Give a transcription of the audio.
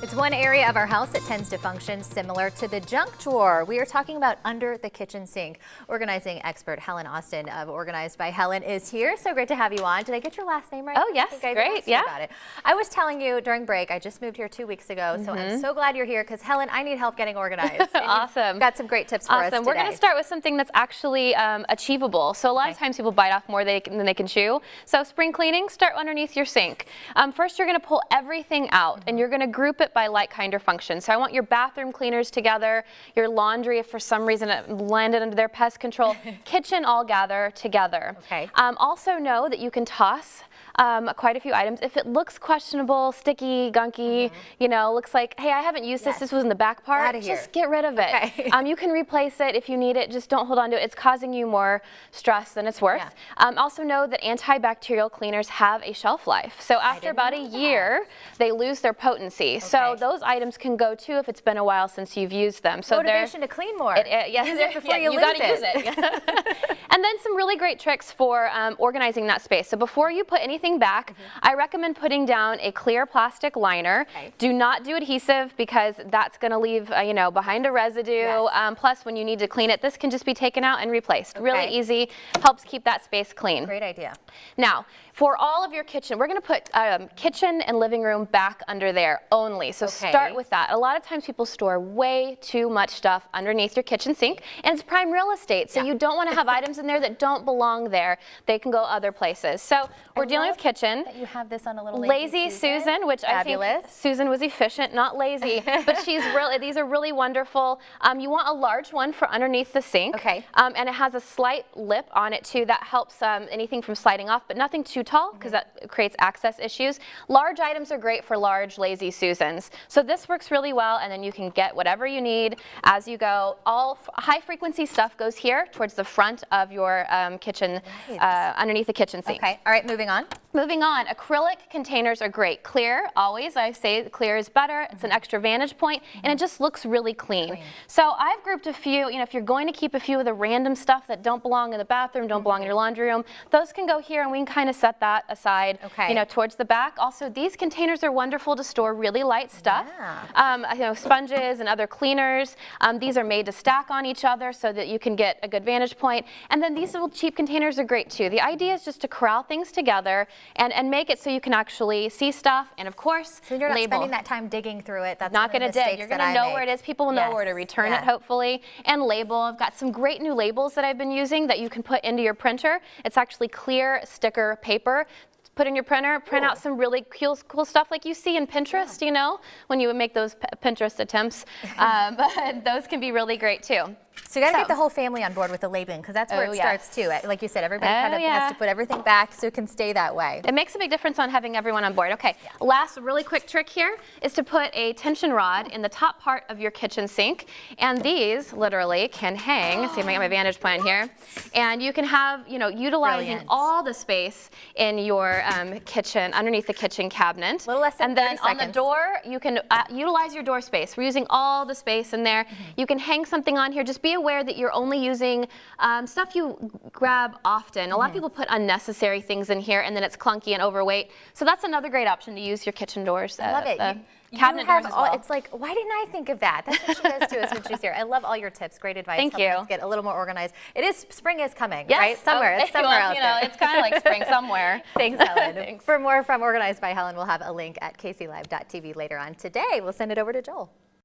It's one area of our house that tends to function similar to the junk drawer. We are talking about under the kitchen sink. Organizing expert Helen Austen of Organized by Helen is here. So great to have you on. Did I get your last name right? Oh, yes. Great. Yeah. Got it. I was telling you during break, I just moved here 2 weeks ago, so I'm so glad you're here because, Helen, I need help getting organized. Awesome. Got some great tips for us today. We're going to start with something that's actually achievable. So a lot of times people bite off more than they can chew. So spring cleaning, start underneath your sink. First, you're going to pull everything out and you're going to group it by like, kind, or function. So I want your bathroom cleaners together, your laundry if for some reason it landed under their pest control, kitchen all gather together. Okay. Also know that you can toss quite a few items. If it looks questionable, sticky, gunky, you know, looks like, hey, I haven't used this was in the back part, just get rid of it. Okay. You can replace it if you need it, just don't hold on to it. It's causing you more stress than it's worth. Also know that antibacterial cleaners have a shelf life. So after about a year, they lose their potency. So those items can go too if it's been a while since you've used them. So motivation to clean more. Use it before you lose gotta use it. And then some really great tricks for organizing that space. So before you put anything back, I recommend putting down a clear plastic liner. Do not do adhesive because that's going to leave you know, behind a residue. Plus, when you need to clean it, this can just be taken out and replaced. Really easy, helps keep that space clean. Great idea. Now, for all of your kitchen, we're going to put kitchen and living room back under there only. So start with that. A lot of times people store way too much stuff underneath your kitchen sink, and it's prime real estate. So you don't want to have items in there that don't belong there. They can go other places. So we're dealing with kitchen. That you have this on a little Lazy Susan, which fabulous. I think Susan was efficient, not lazy, but she's really, these are really wonderful. You want a large one for underneath the sink. And it has a slight lip on it too that helps anything from sliding off, but nothing too tall because that creates access issues. Large items are great for large Lazy Susans. So this works really well, and then you can get whatever you need as you go. All high frequency stuff goes here towards the front of your kitchen, underneath the kitchen sink. All right, moving on. Moving on, acrylic containers are great. Clear, always, I say clear is better. It's an extra vantage point, and it just looks really clean. So I've grouped a few, you know, if you're going to keep a few of the random stuff that don't belong in the bathroom, don't belong in your laundry room, those can go here, and we can kind of set that aside, you know, towards the back. Also, these containers are wonderful to store really light stuff. You know, sponges and other cleaners. These are made to stack on each other so that you can get a good vantage point. And then these little cheap containers are great too. The idea is just to corral things together and make it so you can actually see stuff, and of course, so you're not label. spending that time digging through it. That's not going to dig. You're going to know where it is. People will know where to return it, hopefully. And label. I've got some great new labels that I've been using that you can put into your printer. It's actually clear sticker paper. Put in your printer, print out some really cool stuff like you see in Pinterest, you know, when you would make those Pinterest attempts. But those can be really great too. So you got to get the whole family on board with the labeling, because that's where it starts too. Like you said, everybody kind of has to put everything back so it can stay that way. It makes a big difference on having everyone on board. Okay, last really quick trick here is to put a tension rod in the top part of your kitchen sink, and these literally can hang. See if I get my vantage point here, and you can have, you know, utilizing all the space in your kitchen, underneath the kitchen cabinet. A little less than 30 seconds. On the door, you can utilize your door space. We're using all the space in there. You can hang something on here. Just be aware that you're only using stuff you grab often. A lot of people put unnecessary things in here, and then it's clunky and overweight. So that's another great option to use your kitchen doors. I love it. Cabinet doors as well. It's like, why didn't I think of that? That's what she does to us when she's here. I love all your tips. Great advice. Thank you. Let's get a little more organized. Spring is coming, right? Somewhere. It's somewhere out there. It's kind of like spring somewhere. Thanks, Helen. Thanks. For more from Organized by Helen, we'll have a link at kclive.tv later on today. We'll send it over to Joel.